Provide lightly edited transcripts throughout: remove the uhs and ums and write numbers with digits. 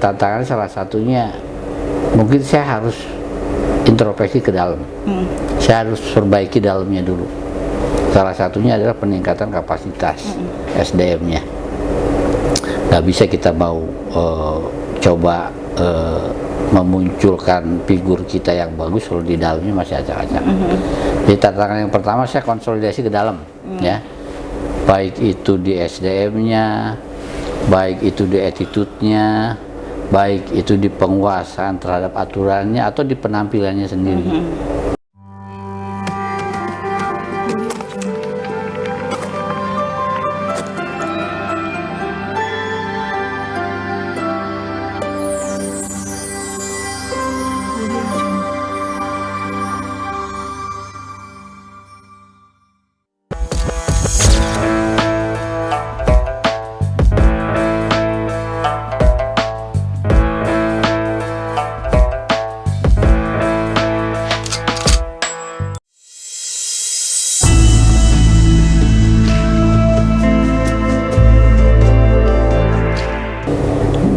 tantangan salah satunya mungkin saya harus introspeksi ke dalam. Saya harus perbaiki dalamnya dulu. Salah satunya adalah peningkatan kapasitas SDM-nya. Nggak bisa kita mau coba memunculkan figur kita yang bagus kalau di dalamnya masih acak-acak. Jadi tantangan yang pertama saya konsolidasi ke dalam, ya. Baik itu di SDM-nya, baik itu di attitude-nya, baik itu di penguasaan terhadap aturannya atau di penampilannya sendiri.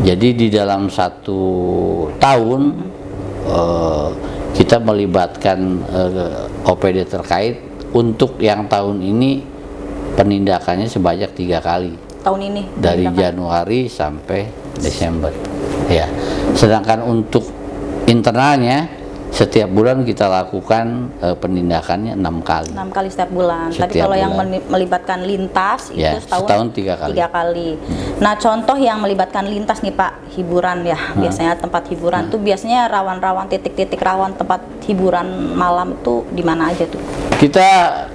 Jadi di dalam 1 tahun kita melibatkan OPD terkait untuk yang tahun ini penindakannya sebanyak 3 kali. Tahun ini? Dari Januari sampai Desember. Ya. Sedangkan untuk internalnya setiap bulan kita lakukan penindakannya 6 kali. 6 kali setiap bulan. Tapi kalau yang melibatkan lintas itu ya, setahun 3 kali. 3 kali. Nah, contoh yang melibatkan lintas nih Pak, hiburan ya. Biasanya tempat hiburan tuh biasanya rawan-rawan, titik-titik rawan tempat hiburan malam itu di mana aja tuh? Kita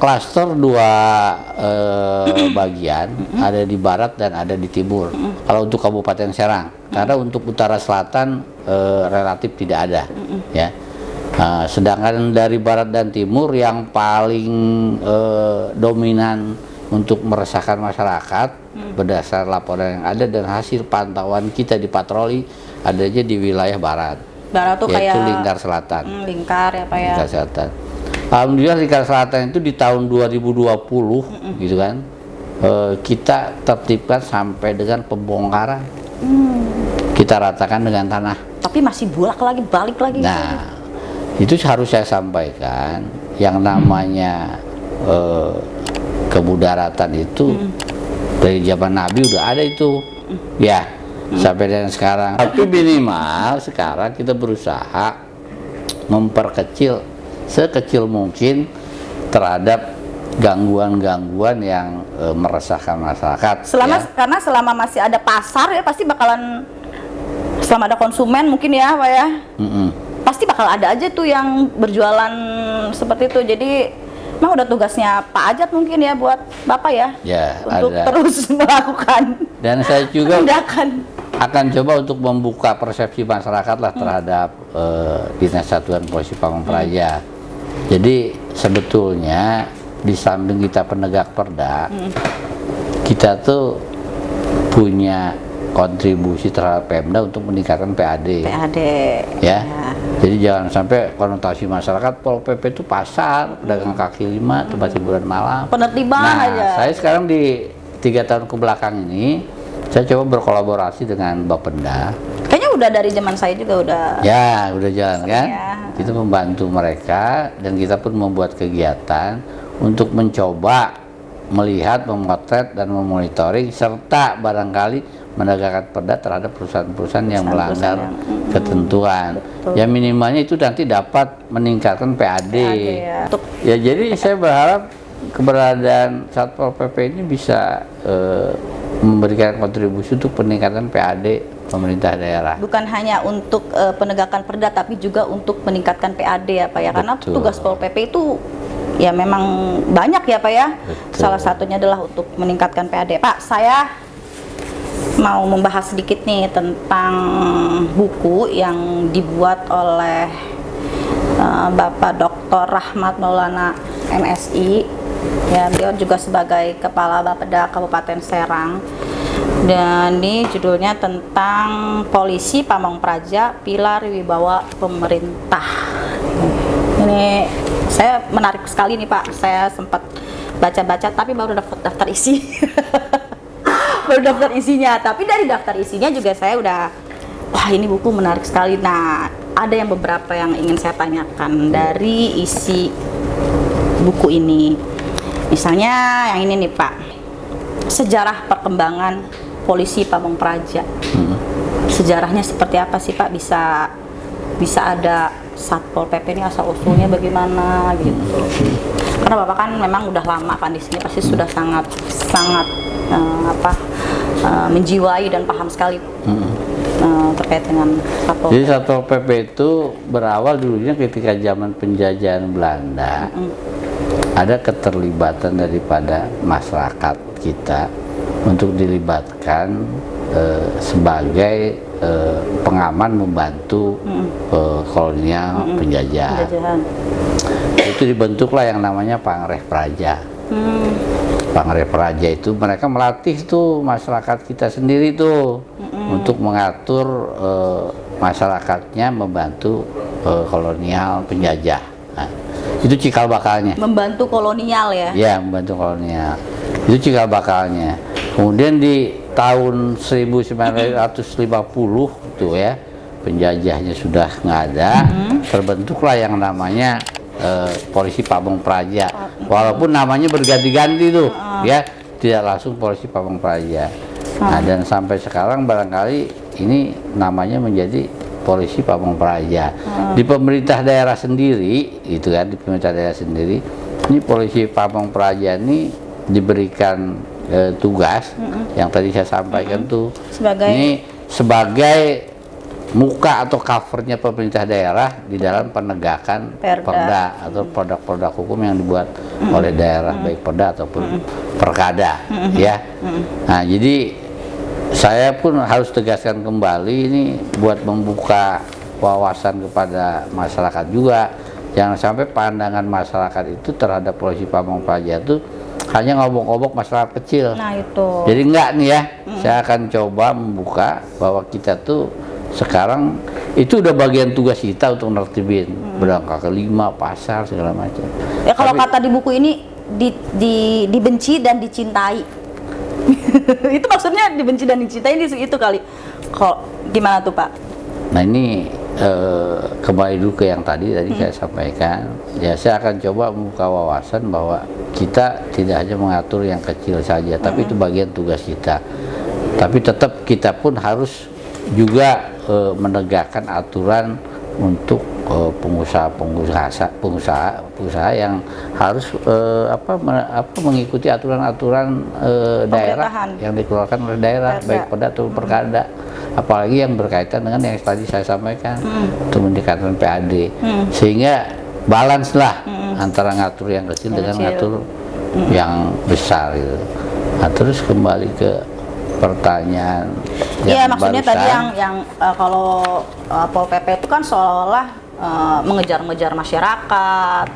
klaster 2 bagian, ada di barat dan ada di timur. Kalau untuk Kabupaten Serang, karena untuk utara selatan relatif tidak ada, ya. Sedangkan dari barat dan timur yang paling dominan untuk meresahkan masyarakat berdasar laporan yang ada dan hasil pantauan kita di patroli adanya di wilayah barat. Barat tuh yaitu kayak Lingkar Selatan. Lingkar ya Pak ya. Lingkar Selatan. Alhamdulillah Lingkar Selatan itu di tahun 2020 gitu kan, kita tertibkan sampai dengan pembongkaran. Kita ratakan dengan tanah. Tapi masih balik lagi. Nah, itu harus saya sampaikan, yang namanya kemudaratan itu dari zaman Nabi udah ada itu, ya, sampai dengan sekarang. Tapi minimal sekarang kita berusaha memperkecil sekecil mungkin terhadap gangguan-gangguan yang meresahkan masyarakat. Karena selama masih ada pasar ya pasti bakalan, selama ada konsumen mungkin ya Pak ya. Pasti bakal ada aja tuh yang berjualan seperti itu. Jadi memang udah tugasnya Pak Ajat mungkin ya buat Bapak ya, untuk ada. Terus melakukan. Dan saya juga akan coba untuk membuka persepsi masyarakat lah terhadap Dinas Satuan Polisi Pamong Praja. Jadi sebetulnya di samping kita penegak perda, kita tuh punya kontribusi terhadap Pemda untuk meningkatkan PAD. Ya. Jadi jangan sampai konotasi masyarakat Pol PP itu pasar, pedagang kaki lima, tempat hiburan malam. Penertiban aja. Saya sekarang di 3 tahun ke belakang ini, saya coba berkolaborasi dengan Bapenda. Kayaknya udah dari zaman saya juga udah. Ya, udah jalan kan? Ya. Kita membantu mereka dan kita pun membuat kegiatan untuk mencoba melihat, memotret dan memonitoring serta barangkali menegakkan perda terhadap perusahaan-perusahaan yang melanggar ketentuan. Ya minimalnya itu nanti dapat meningkatkan PAD. Ya jadi saya berharap keberadaan Satpol PP ini bisa memberikan kontribusi untuk peningkatan PAD pemerintah daerah. Bukan hanya untuk penegakan perda, tapi juga untuk meningkatkan PAD ya Pak ya. Karena tugas Pol PP itu ya memang banyak ya Pak ya. Salah satunya adalah untuk meningkatkan PAD. Pak, saya mau membahas sedikit nih tentang buku yang dibuat oleh Bapak Dr. Rahmat Maulana MSI. Ya, beliau juga sebagai Kepala Bapeda Kabupaten Serang. Dan ini judulnya tentang Polisi Pamong Praja, Pilar Wibawa Pemerintah. Ini saya menarik sekali nih Pak. Saya sempat baca-baca tapi baru daftar isi. Baru daftar isinya, tapi dari daftar isinya juga saya udah wah ini buku menarik sekali. Nah, ada yang beberapa yang ingin saya tanyakan dari isi buku ini. Misalnya yang ini nih Pak, sejarah perkembangan polisi Pamong Praja. Sejarahnya seperti apa sih Pak? Bisa ada Satpol PP ini asal usulnya bagaimana gitu. Karena Bapak kan memang udah lama kan di sini, pasti sudah sangat menjiwai dan paham sekali terkait dengan Satpol PP. Jadi Satpol PP itu berawal dulunya ketika zaman penjajahan Belanda. Ada keterlibatan daripada masyarakat kita untuk dilibatkan sebagai pengaman membantu kolonial penjajahan. Itu dibentuklah yang namanya Pangreh Praja. Pangreh Praja itu mereka melatih tuh masyarakat kita sendiri tuh untuk mengatur masyarakatnya membantu kolonial penjajah. Nah, itu cikal bakalnya. Membantu kolonial ya? Ya, membantu kolonial. Itu cikal bakalnya. Kemudian di tahun 1950 tuh ya, penjajahnya sudah nggak ada, terbentuklah yang namanya Polisi Pamong Praja. Walaupun namanya berganti-ganti tuh, ya, tidak langsung Polisi Pamong Praja. Nah, dan sampai sekarang barangkali ini namanya menjadi Polisi Pamong Praja. Di pemerintah daerah sendiri, gitu kan, di pemerintah daerah sendiri, ini Polisi Pamong Praja ini diberikan tugas yang tadi saya sampaikan tuh, sebagai muka atau covernya pemerintah daerah di dalam penegakan perda atau produk-produk hukum yang dibuat oleh daerah, baik perda ataupun perkada, ya. Nah, jadi saya pun harus tegaskan kembali ini buat membuka wawasan kepada masyarakat juga. Jangan sampai pandangan masyarakat itu terhadap Polisi Pamong Praja itu hanya ngobok-ngobok masyarakat kecil. Nah itu. Jadi enggak nih ya, saya akan coba membuka bahwa kita tuh sekarang itu udah bagian tugas kita untuk nertibin berangkat kelima, pasar segala macam. Ya kalau kata di buku ini dibenci dan dicintai. Itu maksudnya dibenci dan dicintai itu kali. Kok gimana tuh Pak? Nah ini kembali dulu ke yang tadi saya sampaikan. Ya saya akan coba membuka wawasan bahwa kita tidak hanya mengatur yang kecil saja, tapi itu bagian tugas kita. Tapi tetap kita pun harus juga menegakkan aturan untuk pengusaha yang harus mengikuti aturan-aturan daerah yang dikeluarkan oleh daerah, baik perda atau perkada, apalagi yang berkaitan dengan yang tadi saya sampaikan untuk mendekatkan PAD, sehingga balance lah antara ngatur yang kecil dengan ngatur yang besar gitu. Nah, terus kembali ke pertanyaan. Iya, maksudnya tadi yang kalau Pol PP itu kan seolah-olah mengejar-ngejar masyarakat,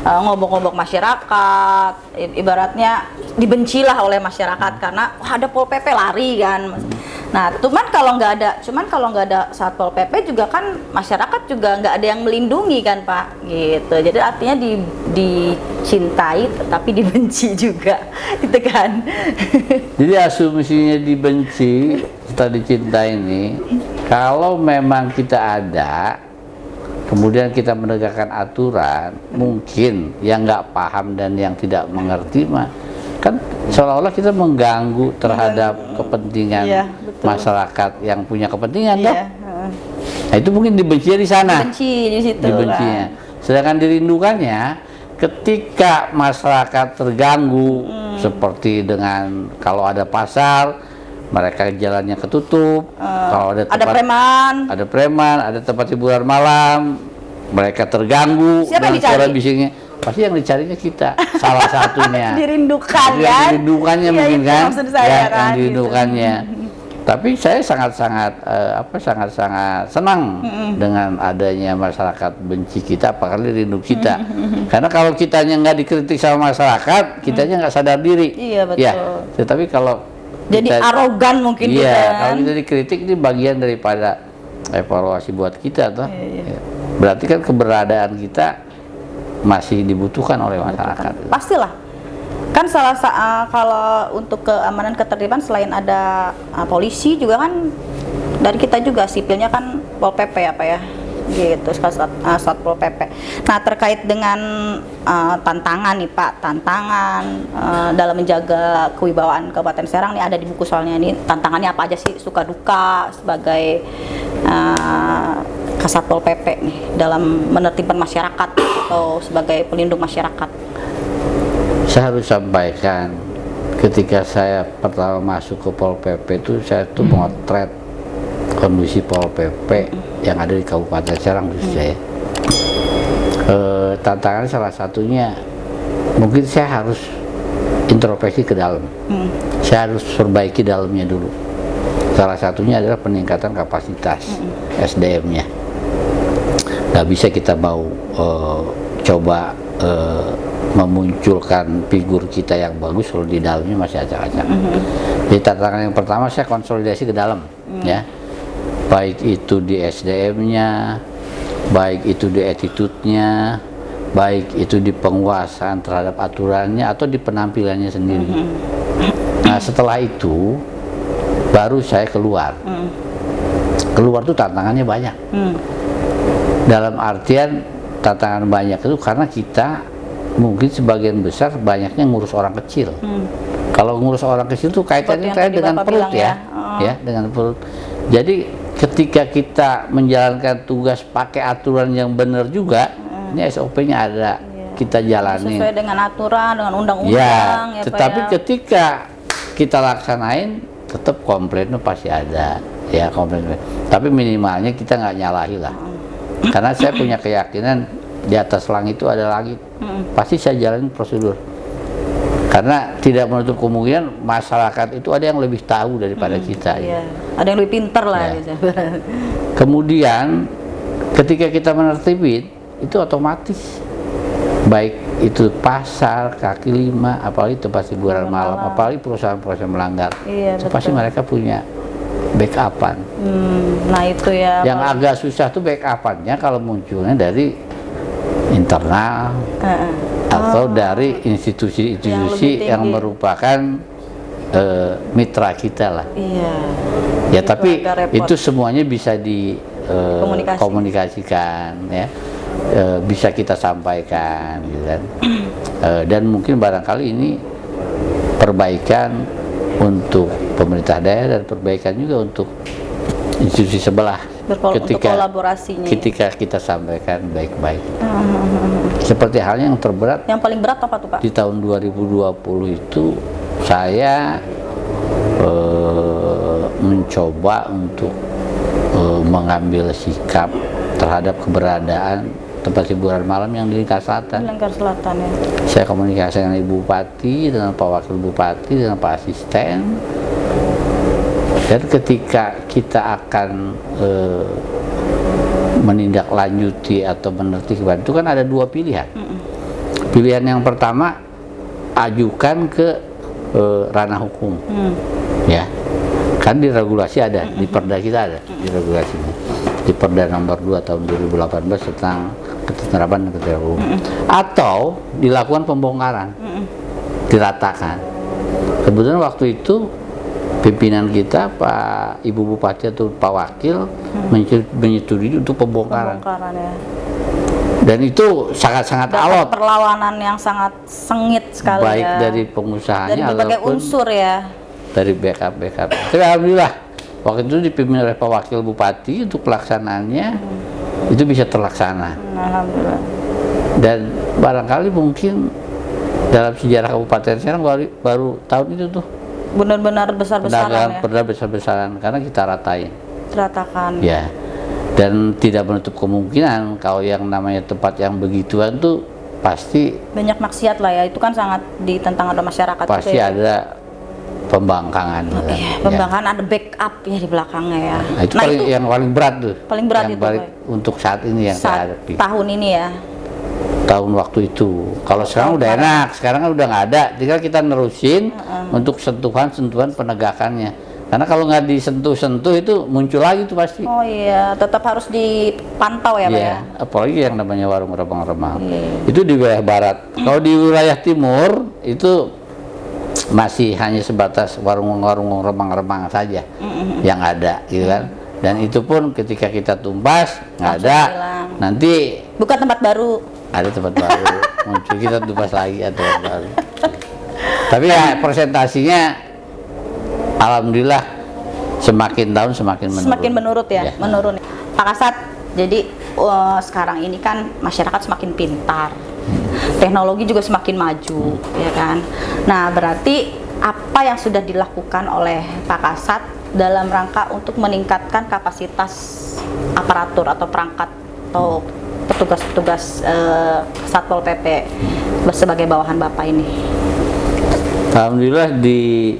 ngobok-ngobok masyarakat, ibaratnya dibencilah oleh masyarakat karena wah, ada Pol PP lari kan. Nah, cuman kalau nggak ada Satpol PP juga kan masyarakat juga nggak ada yang melindungi kan Pak, gitu. Jadi artinya dicintai tapi dibenci juga, gitu kan. Jadi asumsinya dibenci atau dicintai ini, kalau memang kita ada, kemudian kita menegakkan aturan, mungkin yang nggak paham dan yang tidak mengerti mah kan seolah-olah kita mengganggu terhadap kepentingan masyarakat yang punya kepentingan, dong. Nah itu mungkin dibencinya di sana. Dibenci di situ. Dibencinya. Sedangkan dirindukannya ketika masyarakat terganggu, seperti dengan kalau ada pasar, mereka jalannya ketutup, kalau ada preman, ada tempat hiburan malam, mereka terganggu dengan suara bisiknya. Pasti yang dicarinya kita, salah satunya. Dirindukan ya? Dirindukannya mungkin kan? Saya, yang dirindukannya. Tapi saya sangat-sangat senang dengan adanya masyarakat benci kita, apalagi rindu kita. Karena kalau kitanya nggak dikritik sama masyarakat, kitanya nggak sadar diri. Iya betul. Ya, tetapi kalau jadi arogan mungkin kita. Iya, kalau kita dikritik ini bagian daripada evaluasi buat kita, toh. Iya. Berarti kan keberadaan kita masih dibutuhkan oleh masyarakat. Pastilah. Kan kalau untuk keamanan ketertiban selain ada polisi juga kan dari kita juga sipilnya kan Pol PP ya Pak ya, gitu Satpol PP. Nah terkait dengan tantangan nih Pak, tantangan dalam menjaga kewibawaan Kabupaten Serang nih ada di buku soalnya, ini tantangannya apa aja sih, suka duka sebagai Kasatpol PP nih dalam menertibkan masyarakat atau sebagai pelindung masyarakat. Saya harus sampaikan, ketika saya pertama masuk ke Pol PP itu saya tuh motret kondisi Pol PP yang ada di Kabupaten Serang khususnya ya. Tantangan salah satunya mungkin saya harus introspeksi ke dalam. Saya harus perbaiki dalamnya dulu. Salah satunya adalah peningkatan kapasitas SDM-nya. Nggak bisa kita mau coba memunculkan figur kita yang bagus kalau di dalamnya masih acak-acak. Jadi tantangan yang pertama saya konsolidasi ke dalam, ya, baik itu di SDM-nya, baik itu di attitude-nya, baik itu di penguasaan terhadap aturannya atau di penampilannya sendiri. Nah setelah itu baru saya keluar. Keluar tuh tantangannya banyak. Dalam artian tantangan banyak itu karena kita mungkin sebagian besar banyaknya ngurus orang kecil. Kalau ngurus orang kecil tuh kaitannya dengan perut ya, ya dengan perut. Jadi ketika kita menjalankan tugas pakai aturan yang benar juga, ini SOP-nya ada, kita jalani sesuai dengan aturan, dengan undang-undang. Ya, Ya, tetapi Pak, ya. ketika kita laksanain, tetap komplainnya pasti ada, ya komplain. Tapi minimalnya kita nggak nyalahi lah. Karena saya punya keyakinan di atas langit itu ada langit, pasti saya jalanin prosedur. Karena tidak menutup kemungkinan masyarakat itu ada yang lebih tahu daripada kita. Iya. Ada yang lebih pintar lah. Ya. Gitu. Kemudian ketika kita menertibin itu otomatis, baik itu pasar, kaki lima, apalagi tempat hiburan malam, apalagi perusahaan-perusahaan melanggar, Iya, pasti mereka punya backupan. Nah itu ya. Yang agak susah tuh backupannya kalau munculnya dari internal atau dari institusi-institusi yang merupakan mitra kita lah. Iya. Ya tapi agak repot. itu semuanya bisa dikomunikasikan ya, bisa kita sampaikan gitu kan. Dan mungkin barangkali ini perbaikan untuk pemerintah daerah dan perbaikan juga untuk institusi sebelah ketika kita sampaikan baik-baik. Seperti halnya yang terberat, yang paling berat apa tuh Pak? Di tahun 2020 itu saya mencoba untuk mengambil sikap terhadap keberadaan tempat hiburan malam yang di Lingkar Selatan. Lingkar Selatan ya. Saya komunikasi dengan Ibu Bupati, dengan Pak Wakil Bupati, dengan Pak Asisten. Dan ketika kita akan menindaklanjuti atau menertibkan itu kan ada dua pilihan. Pilihan yang pertama, ajukan ke ranah hukum, ya. Kan di regulasi ada, di Perda kita ada, di regulasinya. Di Perda nomor 2 tahun 2018 tentang ketetapan dan ketentuan hukum. Atau dilakukan pembongkaran, diratakan. Kebetulan waktu itu pimpinan kita, Pak Ibu Bupati atau Pak Wakil menyetujui untuk pembongkaran. Ya. Dan itu sangat-sangat alot. Perlawanan yang sangat sengit sekali. Baik ya. Dari pengusahanya dari berbagai unsur ya. Dari backup. Tapi alhamdulillah waktu itu dipimpin oleh Pak Wakil Bupati untuk pelaksanaannya itu bisa terlaksana. Alhamdulillah. Dan barangkali mungkin dalam sejarah Kabupaten Serang baru tahun itu tuh benar-benar besar-besaran ya. Benar besar-besaran karena kita ratakan. Ya. Dan tidak menutup kemungkinan kalau yang namanya tempat yang begituan tuh pasti banyak maksiat lah ya. Itu kan sangat ditentang oleh masyarakat. Pasti ya. Ada pembangkangan. Iya, pembangkangan ya. Ada backup ya di belakangnya ya. Nah, itu yang paling berat tuh. Paling berat yang itu. Untuk saat ini yang saya hadapi. Tahun ini ya. Tahun waktu itu. Kalau sekarang udah enak, sekarang kan udah nggak ada. Tinggal kita nerusin untuk sentuhan-sentuhan penegakannya. Karena kalau nggak disentuh-sentuh itu muncul lagi tuh pasti. Oh iya, tetap harus dipantau ya Pak ya. Apalagi yang namanya warung remang-remang. Itu di wilayah barat. Kalau di wilayah timur itu masih hanya sebatas warung-warung remang-remang saja yang ada, gitu kan. Dan itu pun ketika kita tumpas nggak Langsung ada, hilang. nanti Buka tempat baru. ada tempat baru muncul, kita tumpas lagi ada tempat baru. Tapi ya presentasinya alhamdulillah semakin tahun semakin menurun. Semakin menurut ya, menurun. Pak Kasat, jadi sekarang ini kan masyarakat semakin pintar, teknologi juga semakin maju, ya kan. Nah, berarti apa yang sudah dilakukan oleh Pak Kasat dalam rangka untuk meningkatkan kapasitas aparatur atau perangkat atau petugas-petugas Satpol PP sebagai bawahan Bapak ini? Alhamdulillah di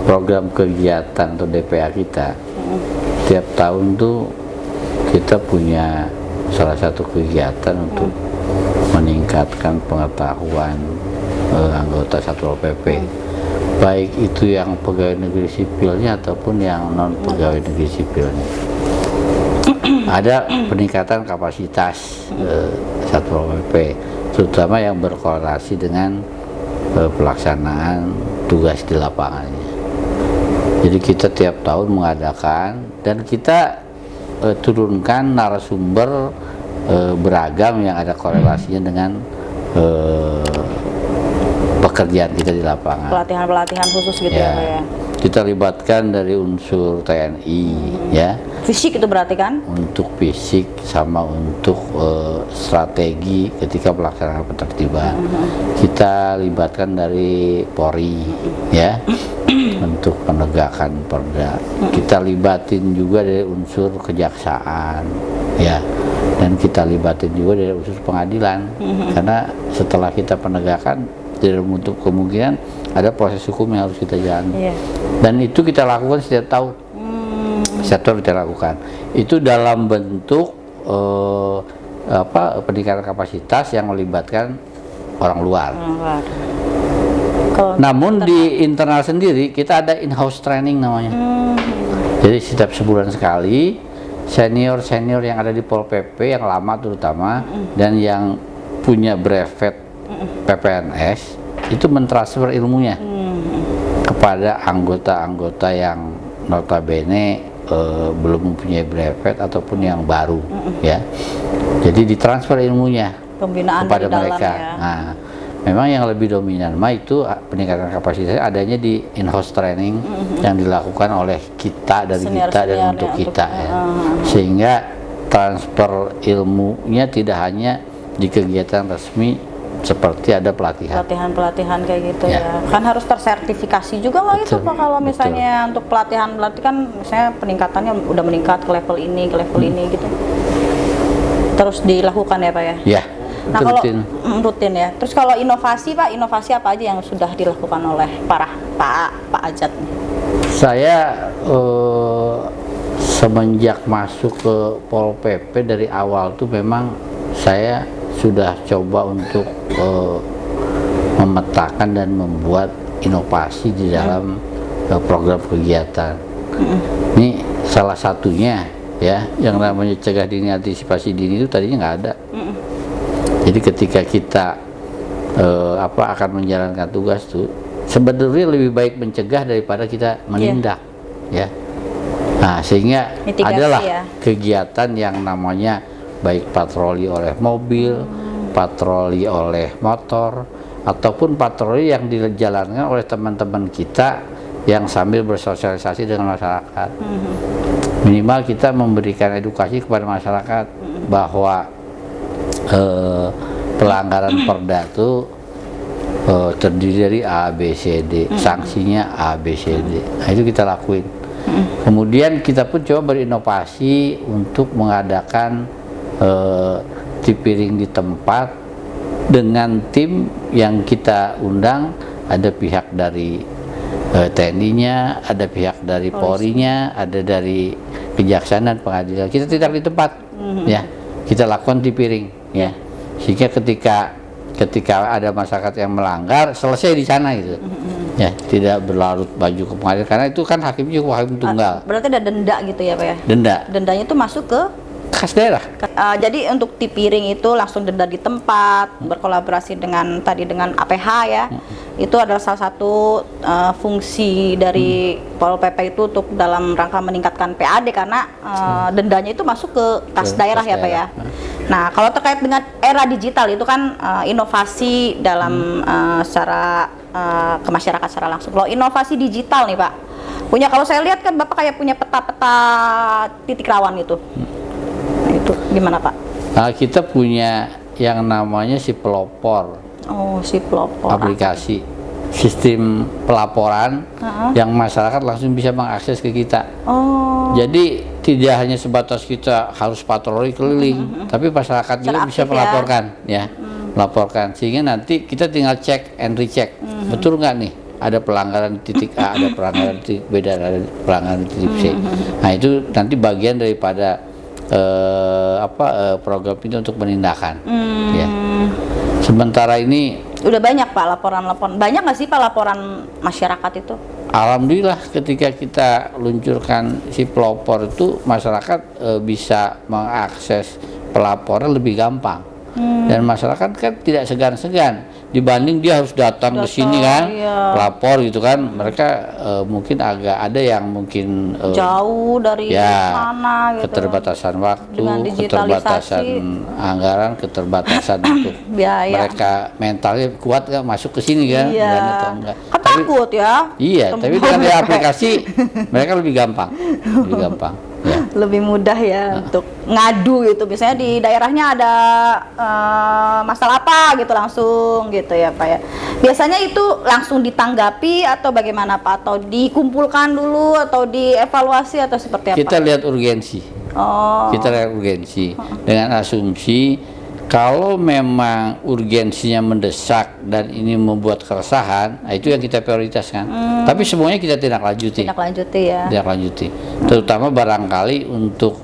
program kegiatan atau DPA kita tiap tahun tuh kita punya salah satu kegiatan untuk meningkatkan pengetahuan anggota Satpol PP, baik itu yang pegawai negeri sipilnya ataupun yang non pegawai negeri sipilnya. Ada peningkatan kapasitas Satpol PP, terutama yang berkorelasi dengan pelaksanaan tugas di lapangannya. Jadi kita tiap tahun mengadakan dan kita turunkan narasumber beragam yang ada korelasinya dengan pekerjaan kita di lapangan. Pelatihan-pelatihan khusus gitu ya, Pak ya? Kita libatkan dari unsur TNI, ya. Fisik itu berarti kan? Untuk fisik sama untuk strategi ketika pelaksanaan penertiban. Kita libatkan dari Polri, ya, untuk penegakan perda. Kita libatin juga dari unsur kejaksaan, ya, dan kita libatin juga dari unsur pengadilan. Karena setelah kita penegakan, tidak menutup kemungkinan ada proses hukum yang harus kita jalani. Dan itu kita lakukan setiap tahun. Setiap tahun kita lakukan. Itu dalam bentuk peningkatan kapasitas yang melibatkan orang luar. Namun di internal sendiri kita ada in-house training namanya. Jadi setiap sebulan sekali senior-senior yang ada di Pol PP yang lama terutama dan yang punya brevet PPNS itu mentransfer ilmunya kepada anggota-anggota yang notabene belum mempunyai brevet ataupun yang baru, ya. Jadi ditransfer ilmunya pembinaan kepada dari dalam, mereka. ya. Nah, memang yang lebih dominan itu peningkatan kapasitas adanya di in-house training yang dilakukan oleh kita dari kita dan untuk kita, ya. Sehingga transfer ilmunya tidak hanya di kegiatan resmi seperti ada pelatihan kayak gitu, ya. Kan harus tersertifikasi juga nggak itu Pak, kalau misalnya untuk pelatihan kan misalnya peningkatannya udah meningkat ke level ini gitu, terus dilakukan ya Pak ya? Ya. Nah kalau rutin. Rutin ya. Terus kalau inovasi Pak, inovasi apa aja yang sudah dilakukan oleh Pak Ajat? Saya semenjak masuk ke Pol PP dari awal tuh memang saya sudah coba untuk memetakan dan membuat inovasi di dalam program kegiatan. Ini salah satunya, ya, yang namanya cegah dini antisipasi dini itu tadinya nggak ada. Jadi ketika kita akan menjalankan tugas tuh sebenarnya lebih baik mencegah daripada kita menindak, ya. Nah, sehingga mitigasi, adalah ya, kegiatan yang namanya baik patroli oleh mobil, patroli oleh motor, ataupun patroli yang dijalankan oleh teman-teman kita yang sambil bersosialisasi dengan masyarakat. Minimal kita memberikan edukasi kepada masyarakat bahwa pelanggaran perda itu terdiri dari A, B, C, D, sanksinya A, B, C, D. Nah, itu kita lakuin. Kemudian kita pun coba berinovasi untuk mengadakan tipiring di tempat dengan tim yang kita undang, ada pihak dari TNI-nya, ada pihak dari Polri-nya, ada dari Kejaksaan dan Pengadilan. Kita tidak di tempat, ya, kita lakukan tipiring, ya, sehingga ketika ada masyarakat yang melanggar selesai di sana gitu, ya, tidak berlarut baju ke pengadilan karena itu kan hakimnya hakim tunggal. Berarti ada denda gitu ya Pak ya? Dendanya itu masuk ke kas daerah. Jadi untuk tipiring itu langsung denda di tempat, berkolaborasi dengan APH ya. itu adalah salah satu fungsi dari Pol PP itu untuk dalam rangka meningkatkan PAD karena dendanya itu masuk ke kas daerah ya Pak ya. Nah, kalau terkait dengan era digital itu kan inovasi dalam secara ke masyarakat secara langsung. Kalau inovasi digital nih Pak, kalau saya lihat kan Bapak kayak punya peta-peta titik rawan gitu. Nah, itu gimana Pak? Nah, kita punya yang namanya si pelopor. Oh, si pelopor. Aplikasi sistem pelaporan yang masyarakat langsung bisa mengakses ke kita. Oh. Jadi tidak hanya sebatas kita harus patroli keliling, tapi masyarakat juga bisa melaporkan, ya, melaporkan. Sehingga nanti kita tinggal cek and recheck, betul nggak nih ada pelanggaran di titik A, ada pelanggaran di titik B, dan ada pelanggaran di titik C. Nah itu nanti bagian daripada program itu untuk penindakan. Ya. Sementara ini udah banyak Pak laporan-laporan. Banyak nggak sih Pak laporan masyarakat itu? Alhamdulillah ketika kita luncurkan si pelopor itu masyarakat bisa mengakses pelaporan lebih gampang. Dan masyarakat kan tidak segan-segan dibanding dia harus datang ke sini kan, lapor gitu kan. Mereka mungkin agak ada yang mungkin jauh dari mana gitu, keterbatasan waktu, keterbatasan anggaran, keterbatasan untuk mereka mentalnya kuat nggak masuk ke sini kan, atau enggak. Takut ya. Iya, tapi dengan ada aplikasi mereka lebih gampang, lebih gampang. Ya. Lebih mudah ya untuk ngadu gitu. Biasanya di daerahnya ada masalah apa gitu langsung gitu ya Pak ya. Biasanya itu langsung ditanggapi atau bagaimana Pak? Atau dikumpulkan dulu atau dievaluasi atau seperti apa? Kita lihat urgensi. Kita lihat urgensi dengan asumsi kalau memang urgensinya mendesak dan ini membuat keresahan, nah itu yang kita prioritaskan. Tapi semuanya kita tindak lanjuti. Tindak lanjuti ya. Tindak lanjuti. Terutama barangkali untuk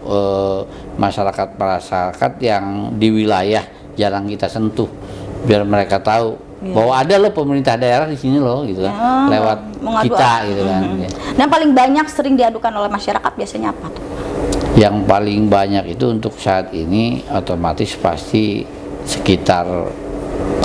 masyarakat yang di wilayah jarang kita sentuh, biar mereka tahu bahwa ada loh pemerintah daerah di sini loh, gitu kan, lewat kita, gitu kan. Dan paling banyak sering diadukan oleh masyarakat biasanya apa tuh? Yang paling banyak itu untuk saat ini otomatis pasti sekitar,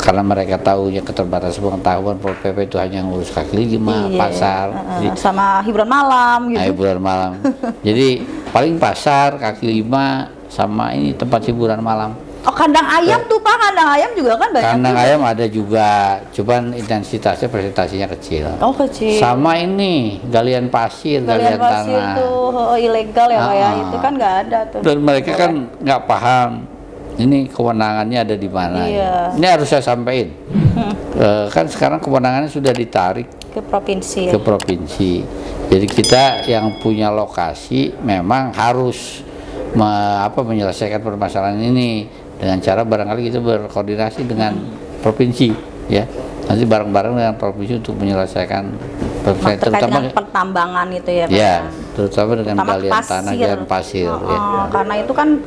karena mereka tahunya keterbatasan pengetahuan, Pol PP itu hanya ngurus kaki lima, pasar, sama hiburan malam gitu. Hiburan malam. Jadi paling pasar, kaki lima, sama ini tempat hiburan malam. Oh, kandang ayam tuh Pak, kandang ayam juga kan banyak. Kandang ayam ada juga, cuman intensitasnya presentasinya kecil. Oh, kecil. Sama ini galian pasir, galian pasir tanah. Tuh ilegal ya Pak ya, itu kan nggak ada tuh. Dan mereka kan nggak paham ini kewenangannya ada di mana. Ini harus saya sampaikan. Kan sekarang kewenangannya sudah ditarik ke provinsi. Ke provinsi. Jadi kita yang punya lokasi memang harus menyelesaikan permasalahan ini dengan cara barangkali kita berkoordinasi dengan provinsi, ya. Nanti bareng-bareng dengan provinsi untuk menyelesaikan terutama dengan pertambangan itu ya Pak. Ya, terutama dengan galian tanah, galian pasir. Karena itu kan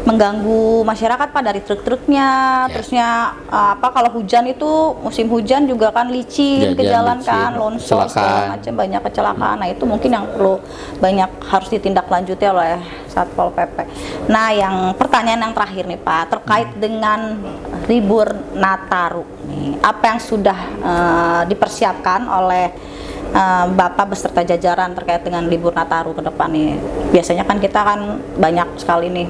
mengganggu masyarakat Pak, dari truk-truknya, terusnya kalau hujan itu musim hujan juga kan licin ke jalan kan, longsor segala macam, banyak kecelakaan. Nah itu mungkin yang perlu banyak harus ditindaklanjuti oleh Satpol PP. Nah yang pertanyaan yang terakhir nih Pak, terkait dengan libur Nataru nih, apa yang sudah dipersiapkan oleh Bapak beserta jajaran terkait dengan libur Nataru ke depan nih? Biasanya kan kita kan banyak sekali nih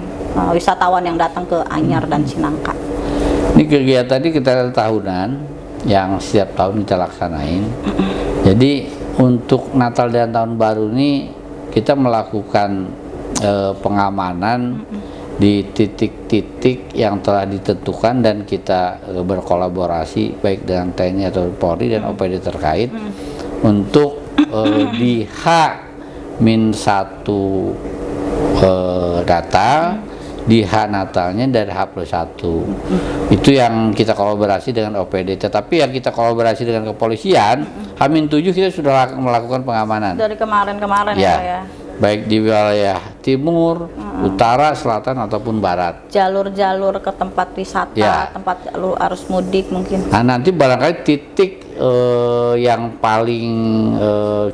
wisatawan yang datang ke Anyar dan Cinangka. Ini kegiatan ini kita tahunan yang setiap tahun kita laksanain. Jadi untuk Natal dan Tahun Baru ini kita melakukan pengamanan di titik-titik yang telah ditentukan dan kita berkolaborasi baik dengan TNI atau Polri dan OPD terkait untuk di H-1 data, di H Natalnya dari H+1. Itu yang kita kolaborasi dengan OPD. Tetapi yang kita kolaborasi dengan kepolisian, H-7 kita sudah melakukan pengamanan. Dari kemarin-kemarin ya Pak ya? Baik di wilayah timur, utara, selatan ataupun barat. Jalur-jalur ke tempat wisata, tempat jalur arus mudik mungkin. Nah nanti barangkali titik yang paling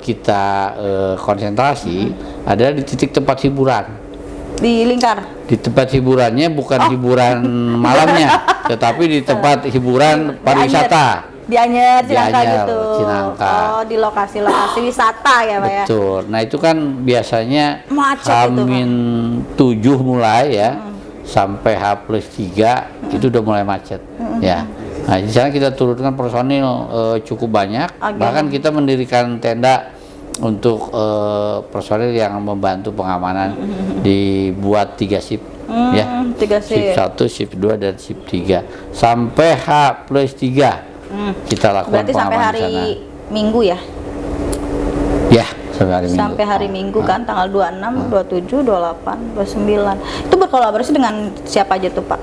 kita konsentrasi adalah di titik tempat hiburan. Di Lingkar? Di tempat hiburannya bukan hiburan malamnya, tetapi di tempat hiburan pariwisata. Di Anyer, Di Cinangka Anyer, gitu. Cinangka. Oh, di lokasi-lokasi wisata ya, Pak ya. Betul. Nah itu kan biasanya Macet itu, Pak. Hamin 7 mulai ya, sampai H+3 itu udah mulai macet ya. Nah di sana kita turunkan personil cukup banyak, bahkan kita mendirikan tenda untuk personil yang membantu pengamanan, dibuat 3 shift ya, 3 shift 1, shift 2 dan shift 3 sampai H+3 kita lakukan Berarti sampai pengamanan hari di sana. Minggu ya? Ya, sampai hari Minggu. Sampai hari Minggu kan, tanggal 26, 27, 28, 29. Itu berkolaborasi dengan siapa aja tuh, Pak?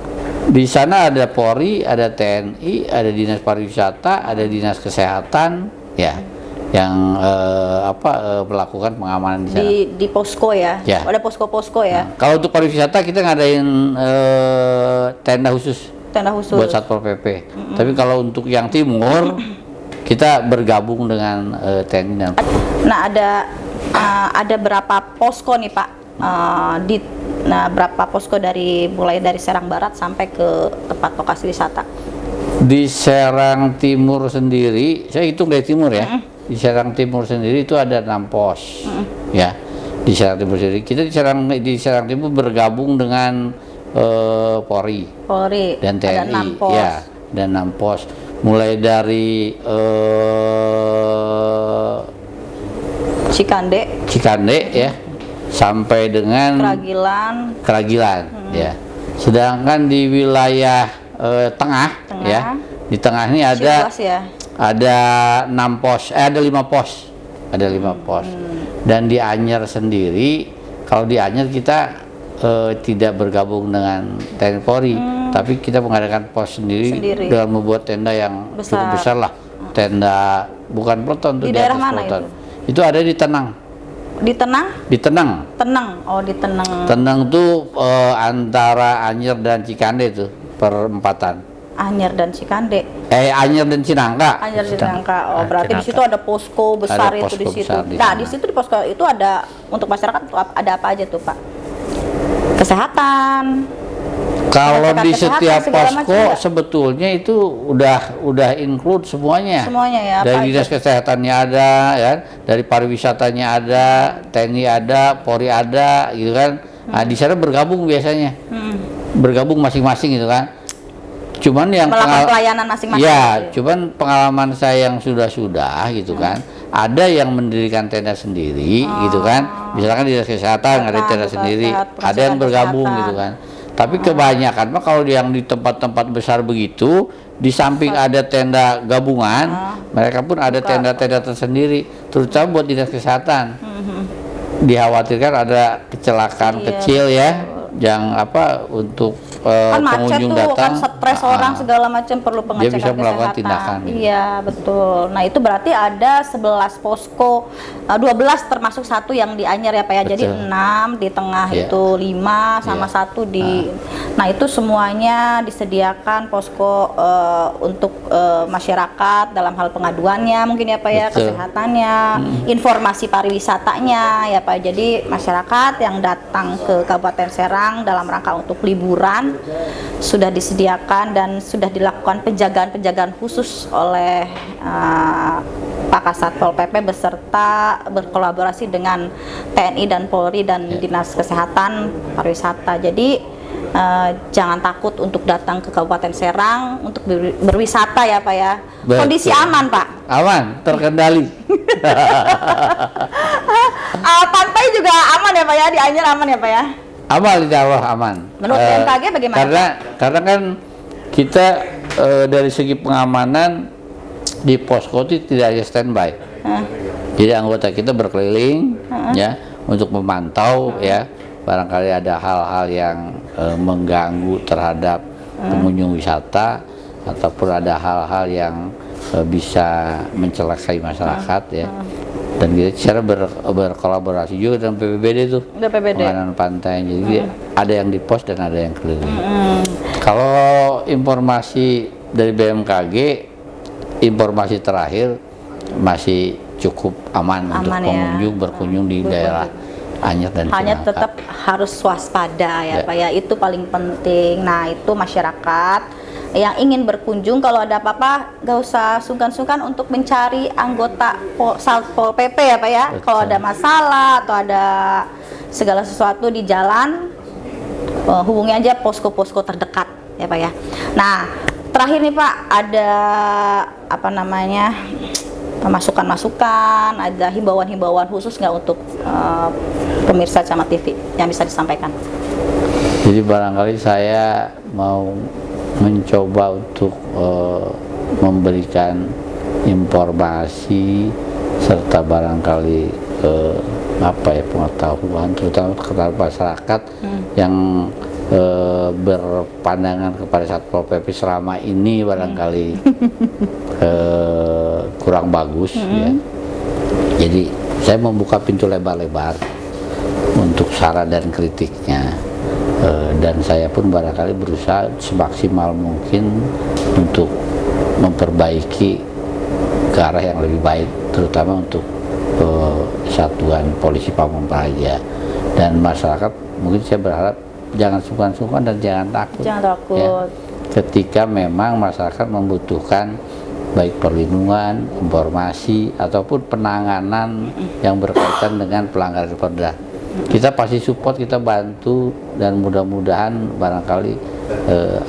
Di sana ada Polri, ada TNI, ada Dinas Pariwisata, ada Dinas Kesehatan, ya, yang melakukan pengamanan di sana. Di posko ya? Ya. Ada posko-posko ya? Nah, kalau untuk pariwisata kita ngadain tenda khusus Tenda khusus. buat Satpol PP. Tapi kalau untuk yang timur kita bergabung dengan TNI dan Nah, ada berapa posko nih, Pak? Berapa posko mulai dari Serang Barat sampai ke tempat lokasi wisata? di Serang Timur sendiri, saya hitung dari timur ya. Di Serang Timur sendiri itu ada 6 pos, ya. Di Serang Timur sendiri, kita di Serang Timur bergabung dengan Polri dan ada TNI, 6 pos. ya, dan 6 pos. Mulai dari Cikande ya, sampai dengan Keragilan, ya. Sedangkan di wilayah tengah ya, di tengah ini ada Ciluas ya? ada 6 pos, ada 5 pos, dan di Anyer sendiri, kalau di Anyer kita tidak bergabung dengan TNI Polri, tapi kita mengadakan pos sendiri dengan membuat tenda yang cukup besar lah, tenda bukan peleton tuh, di daerah mana peleton. Itu ada di Tenang. Di Tenang? Di Tenang. Oh, di Tenang. Tenang tuh antara Anyer dan Cikande tuh, perempatan. Anyer dan Cikande. Anyer dan Cinangka. Anyer dan Cinangka. Oh, berarti di situ ada posko besar ada itu di situ. Di nah, di situ di posko itu ada untuk masyarakat ada apa aja tuh, Pak? Kesehatan. Kalau di setiap posko macam, sebetulnya itu udah include semuanya. Semuanya ya. Dari dinas kesehatannya ada, ya, dari pariwisatanya ada, TNI ada, Polri ada, gitu kan. Nah, di sana bergabung biasanya. Bergabung masing-masing gitu kan. Cuman yang pelayanan masing-masing. Ya, cuman pengalaman saya yang sudah gitu kan. Ada yang mendirikan tenda sendiri gitu kan. Misalkan dinas kesehatan ada tenda sendiri, ada yang bergabung gitu kan. Tapi kebanyakan mah kalau yang di tempat-tempat besar begitu, di samping ada tenda gabungan, mereka pun ada tenda-tenda tersendiri, terutama buat dinas kesehatan. Dikhawatirkan ada kecelakaan kecil ya, yang untuk kan pengunjung macet tuh, datang, kan stres orang segala macam, perlu pengecekan dia bisa melakukan kesehatan. tindakan. Iya, betul. Nah, itu berarti ada 11 posko, 12 termasuk satu yang di Anyer ya, Pak ya. Jadi 6 di tengah itu 5 sama satu di. Nah, itu semuanya disediakan posko untuk masyarakat dalam hal pengaduannya mungkin ya, Pak ya, kesehatannya, informasi pariwisatanya ya, Pak. Jadi masyarakat yang datang ke Kabupaten Serang dalam rangka untuk liburan sudah disediakan dan sudah dilakukan penjagaan khusus oleh Pak Kasat Pol PP beserta berkolaborasi dengan TNI dan Polri dan Dinas Kesehatan Pariwisata. Jadi jangan takut untuk datang ke Kabupaten Serang untuk berwisata ya, Pak ya. Betul. Kondisi aman, Pak? Aman, terkendali. Pantai juga aman ya, Pak ya? Di Anyer aman ya, Pak ya? Aman, insya Allah aman. Menurut BMKG bagaimana? Karena kan kita dari segi pengamanan di posko itu tidak hanya standby. Jadi anggota kita berkeliling ya untuk memantau ya, barangkali ada hal-hal yang mengganggu terhadap pengunjung wisata ataupun ada hal-hal yang bisa mencelakai masyarakat ya. Dan kita secara berkolaborasi juga dengan PPBD itu, pengelolaan pantai. Jadi ada yang di pos dan ada yang keliling. Kalau informasi dari BMKG, informasi terakhir masih cukup aman untuk pengunjung berkunjung di daerah Anyer dan Cinangka. Hanya tetap harus waspada ya, Pak ya, itu paling penting. Nah, itu masyarakat yang ingin berkunjung, kalau ada apa-apa gak usah sungkan-sungkan untuk mencari anggota Satpol PP ya Pak ya. Betul. Kalau ada masalah atau ada segala sesuatu di jalan, hubungi aja posko-posko terdekat ya Pak ya. Nah, terakhir nih Pak, ada apa namanya, masukan-masukan, ada himbauan-himbauan khusus nggak untuk pemirsa Camat TV yang bisa disampaikan? Jadi barangkali saya mau mencoba untuk memberikan informasi serta barangkali pengetahuan terutama kepada masyarakat yang berpandangan kepada Satpol PP selama ini barangkali kurang bagus ya. Jadi saya membuka pintu lebar-lebar untuk saran dan kritiknya, dan saya pun barangkali berusaha semaksimal mungkin untuk memperbaiki ke arah yang lebih baik, terutama untuk Satuan Polisi Pamung Praja dan masyarakat. Mungkin saya berharap jangan sungkan-sungkan dan jangan takut. Jangan takut. Ya. Ketika memang masyarakat membutuhkan baik perlindungan, informasi ataupun penanganan yang berkaitan dengan pelanggaran perda, kita pasti support, kita bantu, dan mudah-mudahan barangkali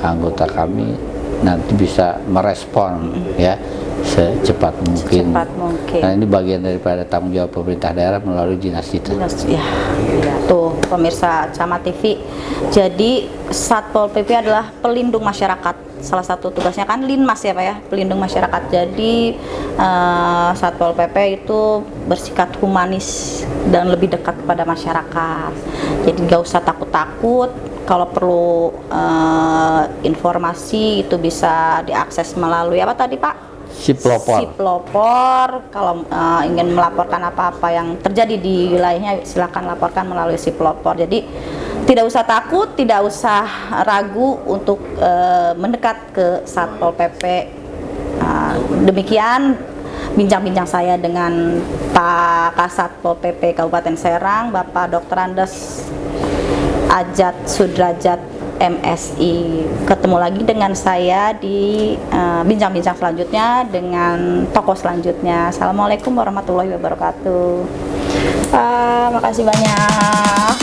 anggota kami nanti bisa merespon ya secepat mungkin. Nah, ini bagian daripada tanggung jawab pemerintah daerah melalui dinas kita. Ya, tuh pemirsa Camat TV. Jadi Satpol PP adalah pelindung masyarakat. Salah satu tugasnya kan Linmas ya Pak ya, pelindung masyarakat. Jadi Satpol PP itu bersikap humanis dan lebih dekat kepada masyarakat. Jadi nggak usah takut-takut. Kalau perlu informasi itu bisa diakses melalui apa tadi Pak? Siplopor. Siplopor. Kalau ingin melaporkan apa-apa yang terjadi di wilayahnya, silakan laporkan melalui Siplopor. Jadi tidak usah takut, tidak usah ragu untuk mendekat ke Satpol PP. Demikian bincang-bincang saya dengan Pak Kasatpol PP Kabupaten Serang, Bapak Dr. Andes Ajat Sudrajat MSI. Ketemu lagi dengan saya di bincang-bincang selanjutnya dengan tokoh selanjutnya. Assalamualaikum warahmatullahi wabarakatuh. Makasih banyak.